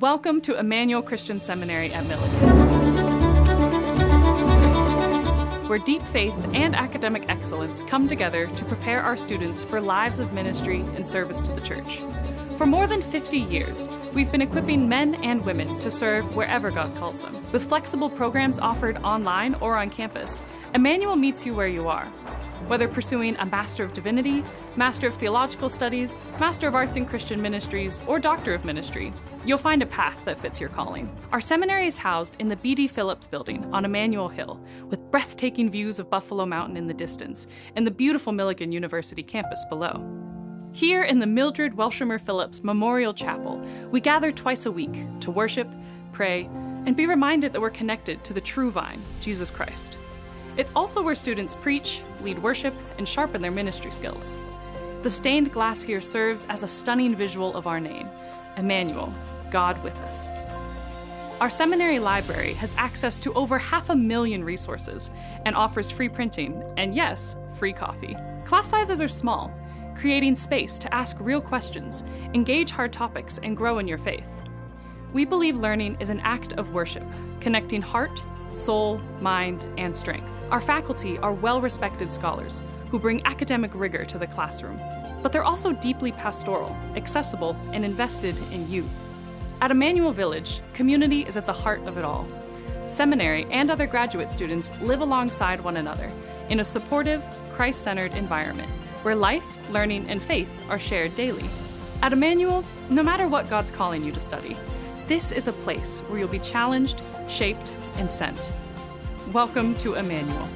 Welcome to Emmanuel Christian Seminary at Milligan, where deep faith and academic excellence come together to prepare our students for lives of ministry and service to the church. For more than 50 years, we've been equipping men and women to serve wherever God calls them. With flexible programs offered online or on campus, Emmanuel meets you where you are. Whether pursuing a Master of Divinity, Master of Theological Studies, Master of Arts in Christian Ministries, or Doctor of Ministry, you'll find a path that fits your calling. Our seminary is housed in the B.D. Phillips building on Emmanuel Hill, with breathtaking views of Buffalo Mountain in the distance and the beautiful Milligan University campus below. Here in the Mildred Welshamer Phillips Memorial Chapel, we gather twice a week to worship, pray, and be reminded that we're connected to the true vine, Jesus Christ. It's also where students preach, lead worship, and sharpen their ministry skills. The stained glass here serves as a stunning visual of our name, Emmanuel, God with us. Our seminary library has access to over 500,000 resources and offers free printing and, yes, free coffee. Class sizes are small, creating space to ask real questions, engage hard topics, and grow in your faith. We believe learning is an act of worship, connecting heart, soul, mind, and strength. Our faculty are well-respected scholars who bring academic rigor to the classroom, but they're also deeply pastoral, accessible, and invested in you. At Emmanuel Village, community is at the heart of it all. Seminary and other graduate students live alongside one another in a supportive, Christ-centered environment where life, learning, and faith are shared daily. At Emmanuel, no matter what God's calling you to study, this is a place where you'll be challenged, shaped, and sent. Welcome to Emmanuel.